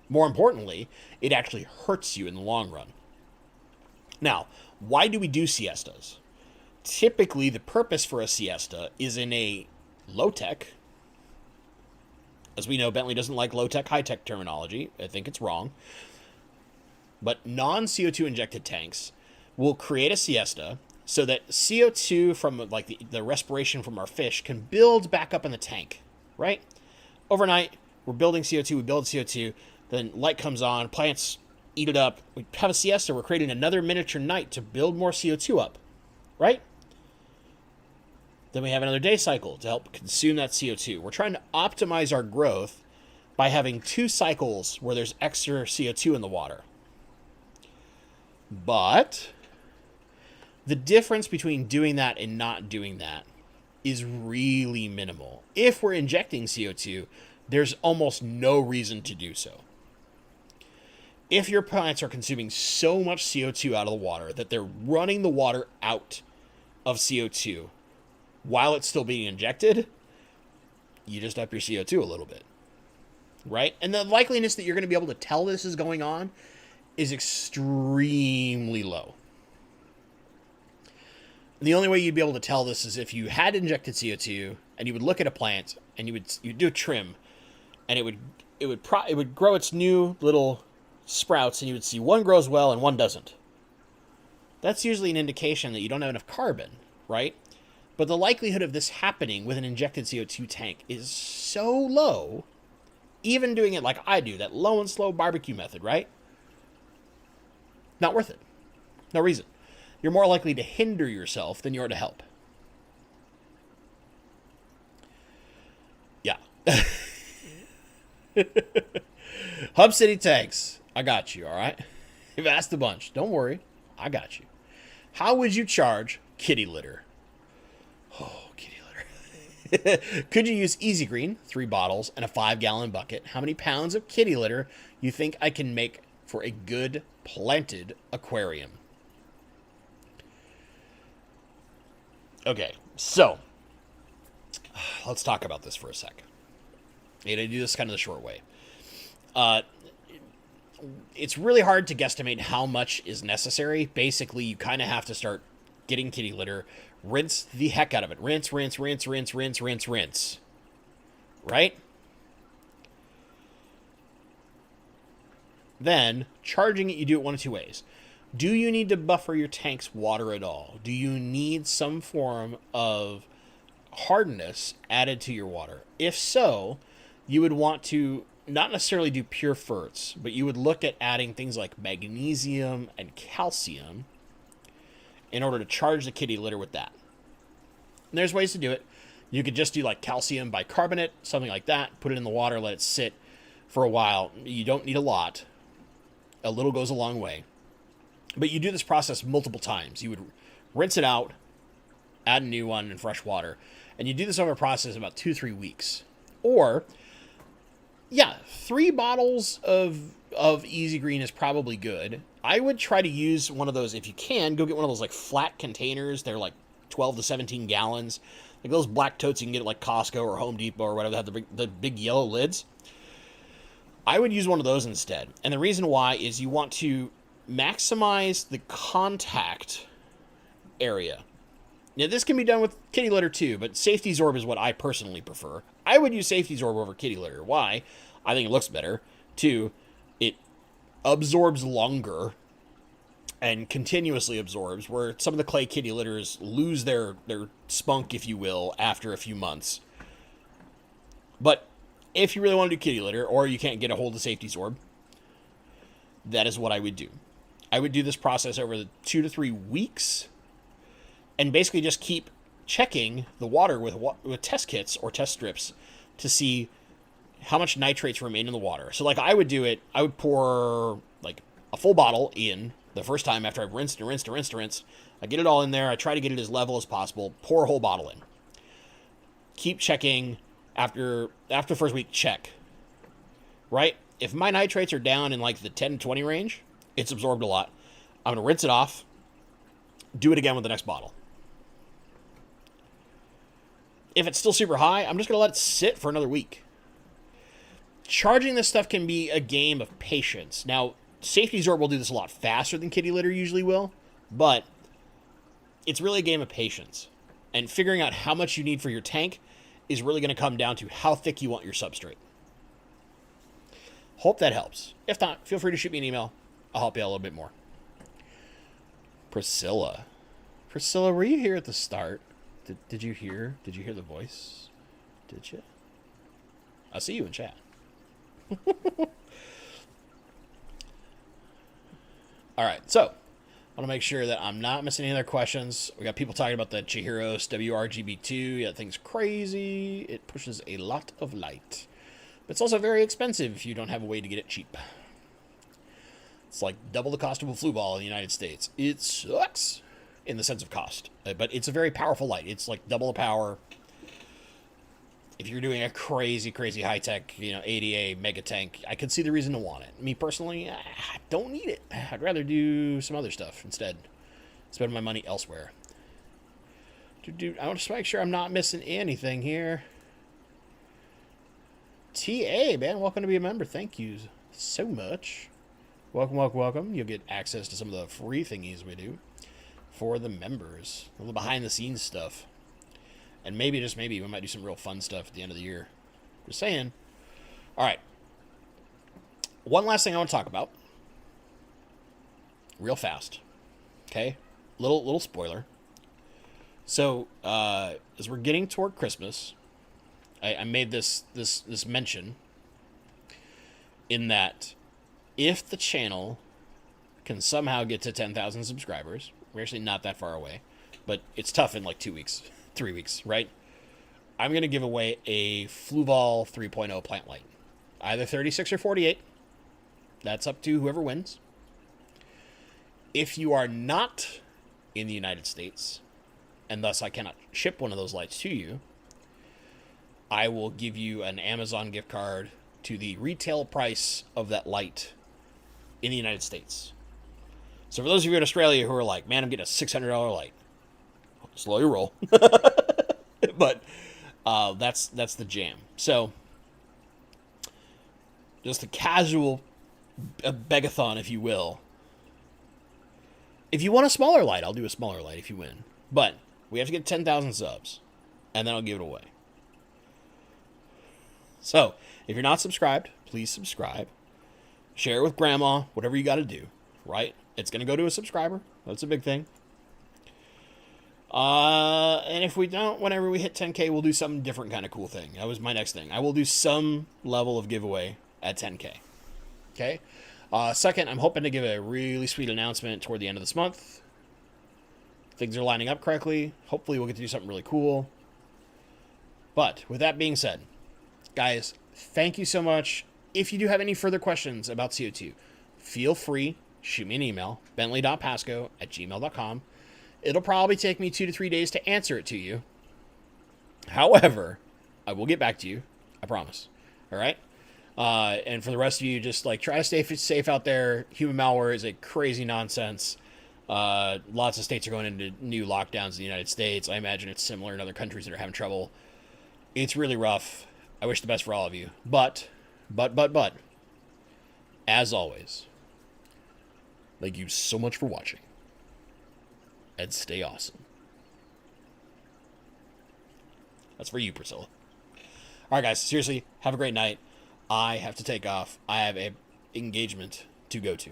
more importantly, it actually hurts you in the long run. Now, why do we do siestas? Typically, the purpose for a siesta is in a low-tech. As we know, Bentley doesn't like low-tech, high-tech terminology. I think it's wrong. But non-CO2 injected tanks will create a siesta so that CO2 from like the respiration from our fish can build back up in the tank, right? Overnight, we're building CO2, we build CO2, then light comes on, plants eat it up, we have a siesta, we're creating another miniature night to build more CO2 up, right? Then we have another day cycle to help consume that CO2. We're trying to optimize our growth by having 2 cycles where there's extra CO2 in the water. But the difference between doing that and not doing that is really minimal. If we're injecting CO2, there's almost no reason to do so. If your plants are consuming so much CO2 out of the water that they're running the water out of CO2 while it's still being injected, you just up your CO2 a little bit, right? And the likeliness that you're going to be able to tell this is going on is extremely low. And the only way you'd be able to tell this is if you had injected CO2 and you would look at a plant and you'd do a trim, and it would grow its new little sprouts, and you would see one grows well and one doesn't. That's usually an indication that you don't have enough carbon, right? But the likelihood of this happening with an injected CO2 tank is so low, even doing it like I do, that low and slow barbecue method, right? Not worth it. No reason. You're more likely to hinder yourself than you are to help. Yeah. Hub City Tanks. I got you, all right? You've asked a bunch. Don't worry. I got you. How would you charge kitty litter? Oh, kitty litter. Could you use Easy Green, 3 bottles, and a 5-gallon bucket? How many pounds of kitty litter you think I can make for a good planted aquarium? Okay, so let's talk about this for a sec. And I do this kind of the short way. It's really hard to guesstimate how much is necessary. Basically, you kind of have to start getting kitty litter, rinse the heck out of it. Rinse, rinse, rinse, rinse, rinse, rinse, rinse. Right? Then, charging it, you do it one of 2 ways. Do you need to buffer your tank's water at all? Do you need some form of hardness added to your water? If so, you would want to not necessarily do pure ferts, but you would look at adding things like magnesium and calcium in order to charge the kitty litter with that. And there's ways to do it. You could just do like calcium bicarbonate, something like that, put it in the water, let it sit for a while. You don't need a lot. A little goes a long way. But you do this process multiple times. You would rinse it out, add a new one in fresh water, and you do this over a process of about 2-3 weeks. Or, yeah, 3 bottles of Easy Green is probably good. I would try to use one of those, if you can, go get one of those like flat containers. They're like 12 to 17 gallons. like those black totes you can get at like Costco or Home Depot or whatever that have the big yellow lids. I would use one of those instead. And the reason why is you want to maximize the contact area. Now, this can be done with kitty litter too, but Safety Zorb is what I personally prefer. I would use Safety Zorb over kitty litter. Why? I think it looks better. 2, it absorbs longer and continuously absorbs, where some of the clay kitty litters lose their spunk, if you will, after a few months. But if you really want to do kitty litter, or you can't get a hold of Safety Zorb, that is what I would do. I would do this process over the 2 to 3 weeks, and basically just keep checking the water with test kits or test strips to see how much nitrates remain in the water. So like I would pour like a full bottle in the first time after I've rinsed. I get it all in there. I try to get it as level as possible. Pour a whole bottle in. Keep checking after the first week. Check. Right? If my nitrates are down in like the 10 to 20 range, it's absorbed a lot. I'm going to rinse it off. Do it again with the next bottle. If it's still super high, I'm just going to let it sit for another week. Charging this stuff can be a game of patience. Now, Safety Zorb will do this a lot faster than kitty litter usually will, but it's really a game of patience. And figuring out how much you need for your tank is really going to come down to how thick you want your substrate. Hope that helps. If not, feel free to shoot me an email. I'll help you out a little bit more. Priscilla, were you here at the start? Did you hear the voice? Did you? I see you in chat. All right, so I want to make sure that I'm not missing any other questions. We got people talking about the Chihiros WRGB2. Yeah, thing's crazy. It pushes a lot of light. But it's also very expensive if you don't have a way to get it cheap. It's like double the cost of a flue ball in the United States. It sucks in the sense of cost. But it's a very powerful light. It's like double the power. If you're doing a crazy, crazy high-tech, ADA mega tank, I could see the reason to want it. Me personally, I don't need it. I'd rather do some other stuff instead. Spend my money elsewhere. I want to make sure I'm not missing anything here. TA, man, welcome to be a member. Thank you so much. Welcome. You'll get access to some of the free thingies we do for the members. All the behind-the-scenes stuff. And maybe, just maybe, we might do some real fun stuff at the end of the year. Just saying. All right. One last thing I want to talk about. Real fast. Okay? Little spoiler. So, as we're getting toward Christmas, I made this mention in that if the channel can somehow get to 10,000 subscribers, we're actually not that far away, but it's tough in like 2 weeks. 3 weeks, right? I'm going to give away a Fluval 3.0 plant light. Either 36 or 48. That's up to whoever wins. If you are not in the United States, and thus I cannot ship one of those lights to you, I will give you an Amazon gift card to the retail price of that light in the United States. So for those of you in Australia who are like, man, I'm getting a $600 light. Slow your roll. But that's the jam. So just a casual begathon, if you will. If you want a smaller light, I'll do a smaller light if you win. But we have to get 10,000 subs, and then I'll give it away. So if you're not subscribed, please subscribe. Share it with grandma, whatever you got to do, right? It's going to go to a subscriber. That's a big thing. And if we don't, whenever we hit 10K, we'll do some different kind of cool thing. That was my next thing. I will do some level of giveaway at 10K. Okay? Second, I'm hoping to give a really sweet announcement toward the end of this month. Things are lining up correctly. Hopefully we'll get to do something really cool. But with that being said, guys, thank you so much. If you do have any further questions about CO2, feel free, shoot me an email, bentley.pasco@gmail.com. It'll probably take me 2 to 3 days to answer it to you. However, I will get back to you. I promise. All right? And for the rest of you, just like try to stay safe out there. Human malware is a crazy nonsense. Lots of states are going into new lockdowns in the United States. I imagine it's similar in other countries that are having trouble. It's really rough. I wish the best for all of you. But, as always, thank you so much for watching. And stay awesome. That's for you, Priscilla. Alright, guys, seriously, have a great night. I have to take off. I have an engagement to go to.